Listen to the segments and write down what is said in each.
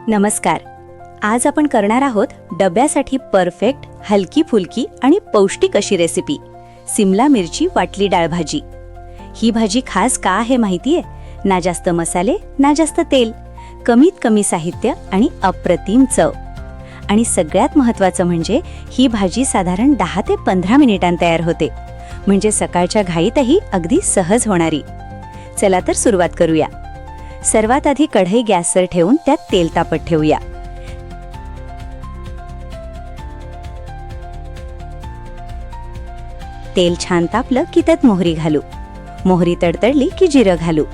नमस्कार. आज आपण करणार आहोत डब्यासाठी परफेक्ट, हलकी फुलकी आणि पौष्टिक अशी रेसिपी, सिमला मिरची वाटली डाळ भाजी. ही भाजी खास का आहे माहितीये? ना जास्त मसाले, ना जास्त तेल, कमीत कमी साहित्य आणि अप्रतिम चव. आणि सगळ्यात महत्त्वाचं म्हणजे ही भाजी साधारण 10 ते 15 मिनिटांत तयार होते, म्हणजे सकाळच्या घाईतही अगदी सहज होणारी. चला तर सुरुवात करूया. सर्वात आधी कढई गॅसवर ठेवून त्यात तेल तापत ठेवूया. तेल छान तापलं की त्यात मोहरी घालू. मोहरी तडतडली की जिरं घालू.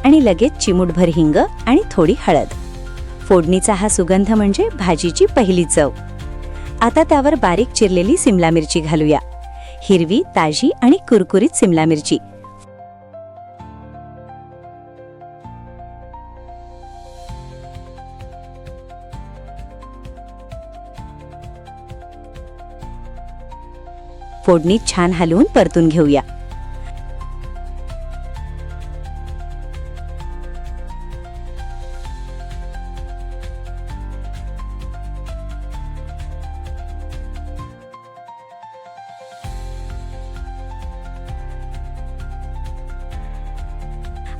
आणि लगेच चिमूटभर हिंग आणि थोडी हळद. फोडणीचा हा सुगंध म्हणजे भाजीची पहिली चव. आता त्यावर बारीक चिरलेली सिमला मिरची घालूया. हिरवी, ताजी आणि कुरकुरीत सिमला मिरची. फोडणीत छान हलवून परतून घेऊया.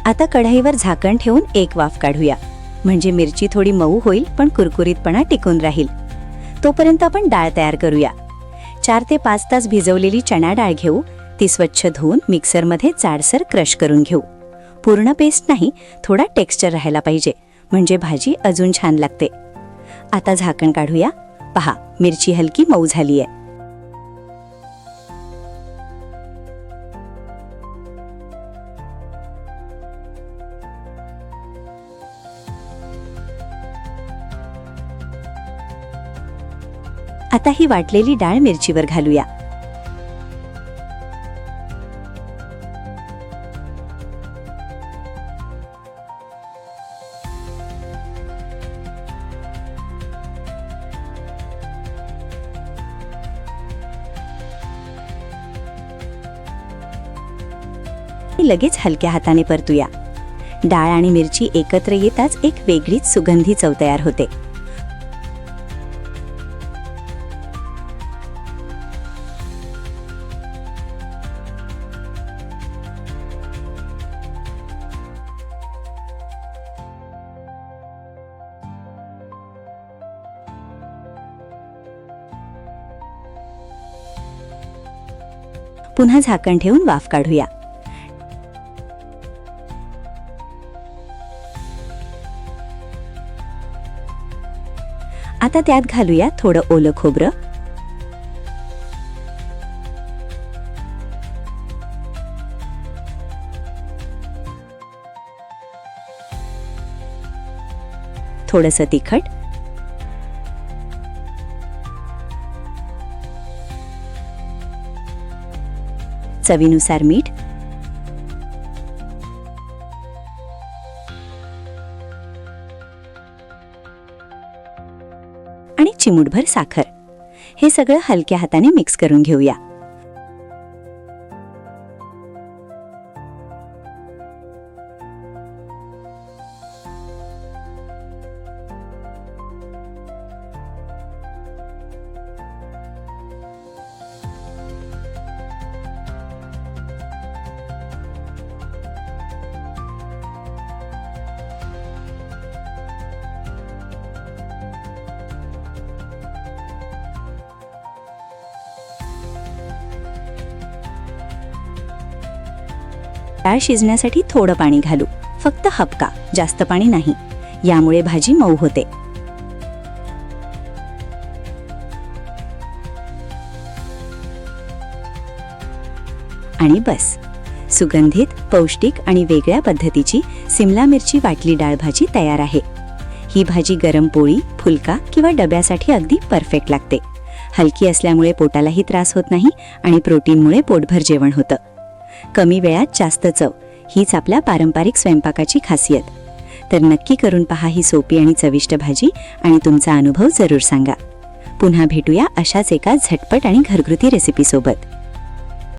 आता कढईवर झाकण ठेवून एक वाफ काढूया, म्हणजे मिरची थोडी मऊ होईल पण कुरकुरीतपणा टिकून राहील. तोपर्यंत आपण डाळ तयार करूया. 4 ते 5 तास भिजवलेली चणा डाळ घेऊ. ती स्वच्छ धुवून मिक्सरमध्ये जाडसर क्रश करून घेऊ. पूर्ण पेस्ट नाही, थोडा टेक्स्चर राहायला पाहिजे, म्हणजे भाजी अजून छान लागते. आता झाकण काढूया. पहा, मिरची हलकी मऊ झालीये. आता ही वाटलेली डाळ मिरचीवर घालूया. लगेच हलक्या हाताने परतूया. डाळ आणि मिरची एकत्र येताच एक वेगळीच सुगंधी चव तयार होते. पुन्हा झाकण ठेवून वाफ काढूया. आता त्यात घालूया थोडं ओलं खोबरं, थोडंसं तिखट, चवीनुसार मीठ, आणि चिमूटभर साखर. हे सगळं हलक्या हाताने मिक्स करून घेऊया. डाळ शिजण्यासाठी थोडं पाणी घालू, फक्त हपका, जास्त पाणी नाही. यामुळे भाजी मऊ होते. आणि बस, सुगंधित, पौष्टिक आणि वेगळ्या पद्धतीची सिमला मिरची वाटली डाळ भाजी तयार आहे. ही भाजी गरम पोळी, फुलका किंवा डब्यासाठी अगदी परफेक्ट लागते. हलकी असल्यामुळे पोटालाही त्रास होत नाही आणि प्रोटीनमुळे पोटभर जेवण होतं. कमी वेळात जास्त चव, हीच आपल्या पारंपरिक स्वयंपाकाची खासियत. तर नक्की करून पहा ही सोपी आणि चविष्ट भाजी आणि तुमचा अनुभव जरूर सांगा. पुन्हा भेटूया अशाच एका झटपट आणि घरगुती रेसिपीसोबत.